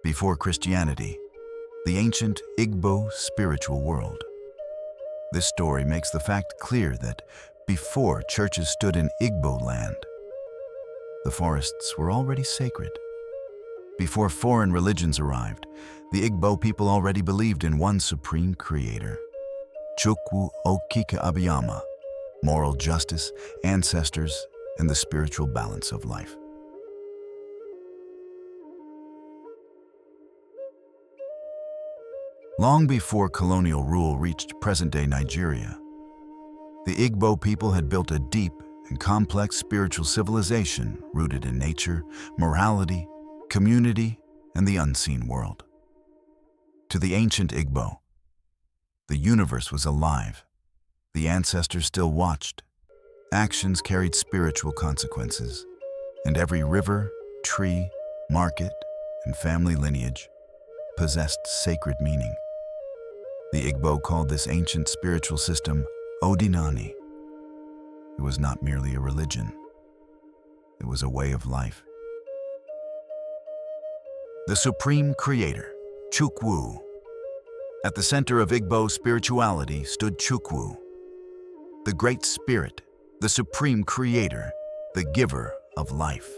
before Christianity, the ancient Igbo spiritual world. This story makes the fact clear that before churches stood in Igbo land, the forests were already sacred. Before foreign religions arrived, the Igbo people already believed in one supreme creator, Chukwu Okike Abiyama, moral justice, ancestors, and the spiritual balance of life. Long before colonial rule reached present-day Nigeria, the Igbo people had built a deep and complex spiritual civilization rooted in nature, morality, community, and the unseen world. To the ancient Igbo, the universe was alive. The ancestors still watched. Actions carried spiritual consequences, and every river, tree, market, and family lineage possessed sacred meaning. The Igbo called this ancient spiritual system Odinani. It was not merely a religion. It was a way of life. The Supreme Creator, Chukwu. At the center of Igbo spirituality stood Chukwu, the Great Spirit, the Supreme Creator, the giver of life.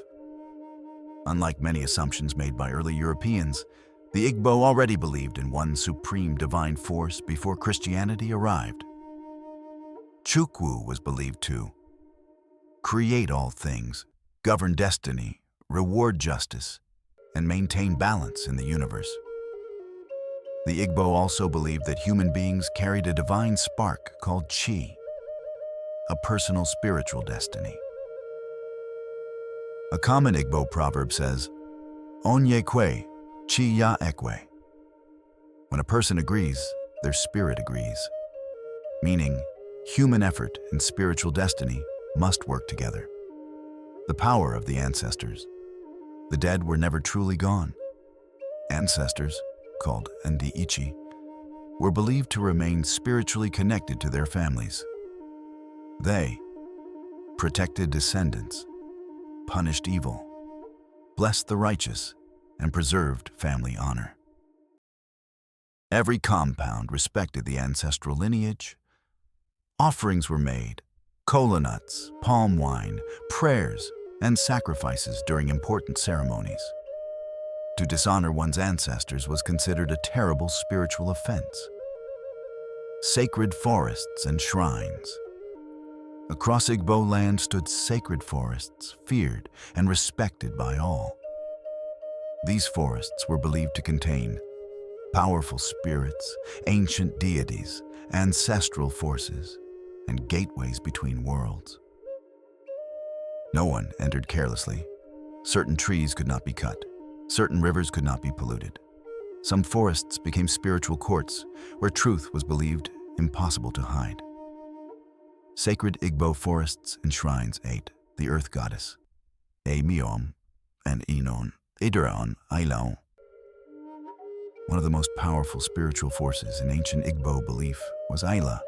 Unlike many assumptions made by early Europeans, the Igbo already believed in one supreme divine force before Christianity arrived. Chukwu was believed to create all things, govern destiny, reward justice, and maintain balance in the universe. The Igbo also believed that human beings carried a divine spark called chi, a personal spiritual destiny. A common Igbo proverb says, "Onye kwe, chi ya ekwe." When a person agrees, their spirit agrees, meaning human effort and spiritual destiny must work together. The power of the ancestors. The dead were never truly gone. Ancestors, called Ndiichi, were believed to remain spiritually connected to their families. They protected descendants, punished evil, blessed the righteous, and preserved family honor. Every compound respected the ancestral lineage. Offerings were made, kola nuts, palm wine, prayers, and sacrifices during important ceremonies. To dishonor one's ancestors was considered a terrible spiritual offense. Sacred forests and shrines. Across Igbo land stood sacred forests, feared and respected by all. These forests were believed to contain powerful spirits, ancient deities, ancestral forces, and gateways between worlds. No one entered carelessly. Certain trees could not be cut. Certain rivers could not be polluted. Some forests became spiritual courts where truth was believed impossible to hide. Sacred Igbo forests and shrines ate the earth goddess, Emiom and Inon, Idron, Ailon. One of the most powerful spiritual forces in ancient Igbo belief was Ayla,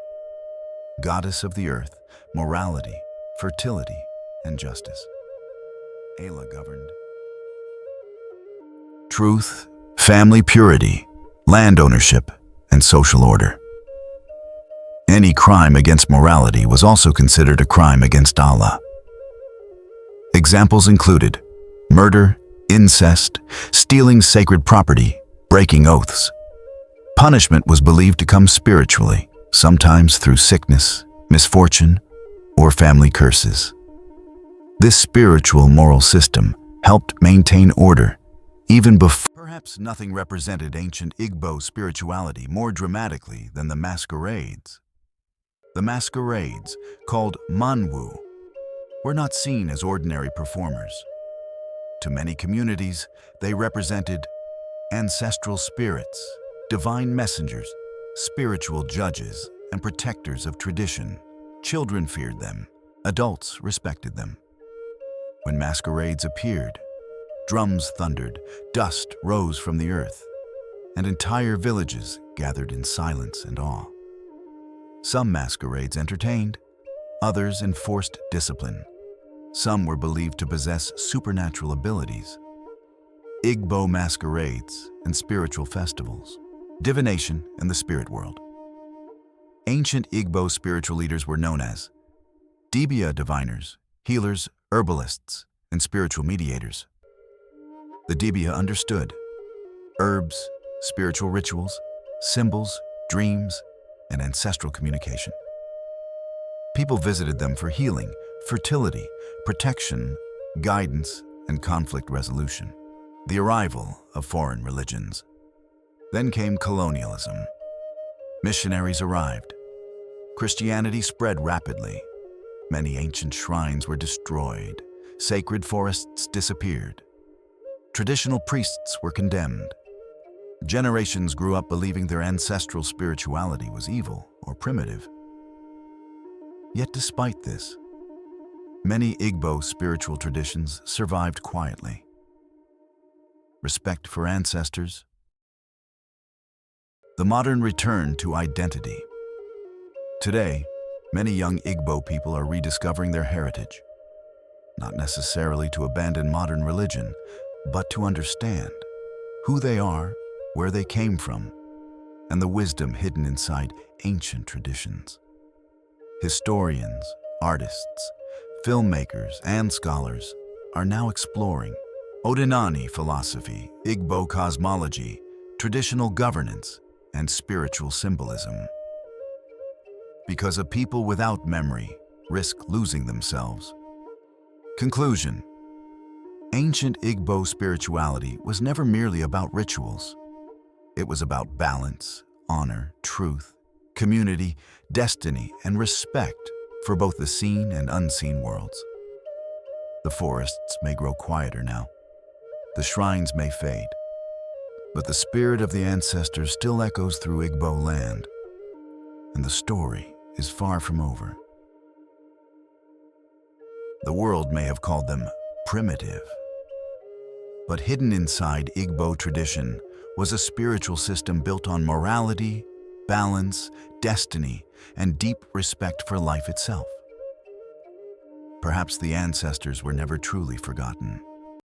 goddess of the earth, morality, fertility, and justice. Ayla governed truth, family purity, land ownership, and social order. Any crime against morality was also considered a crime against Allah. Examples included murder, incest, stealing sacred property, breaking oaths. Punishment was believed to come spiritually, sometimes through sickness, misfortune, or family curses. This spiritual moral system helped maintain order even before. Perhaps nothing represented ancient Igbo spirituality more dramatically than the masquerades. The masquerades, called manwu, were not seen as ordinary performers. To many communities, they represented ancestral spirits, divine messengers, spiritual judges, and protectors of tradition. Children feared them. Adults respected them. When masquerades appeared, drums thundered, dust rose from the earth, and entire villages gathered in silence and awe. Some masquerades entertained, others enforced discipline. Some were believed to possess supernatural abilities. Igbo masquerades and spiritual festivals, divination and the spirit world. Ancient Igbo spiritual leaders were known as dibia diviners, healers, herbalists, and spiritual mediators. The dibia understood herbs, spiritual rituals, symbols, dreams, and ancestral communication. People visited them for healing, fertility, protection, guidance, and conflict resolution. The arrival of foreign religions. Then came colonialism. Missionaries arrived. Christianity spread rapidly. Many ancient shrines were destroyed. Sacred forests disappeared. Traditional priests were condemned. Generations grew up believing their ancestral spirituality was evil or primitive. Yet despite this, many Igbo spiritual traditions survived quietly. Respect for ancestors. The modern return to identity. Today, many young Igbo people are rediscovering their heritage, not necessarily to abandon modern religion, but to understand who they are, where they came from, and the wisdom hidden inside ancient traditions. Historians, artists, filmmakers, and scholars are now exploring Odinani philosophy, Igbo cosmology, traditional governance, and spiritual symbolism. Because a people without memory risk losing themselves. Conclusion: ancient Igbo spirituality was never merely about rituals. It was about balance, honor, truth, community, destiny, and respect for both the seen and unseen worlds. The forests may grow quieter now. The shrines may fade, but the spirit of the ancestors still echoes through Igbo land, and the story is far from over. The world may have called them primitive, but hidden inside Igbo tradition was a spiritual system built on morality, balance, destiny, and deep respect for life itself. Perhaps the ancestors were never truly forgotten.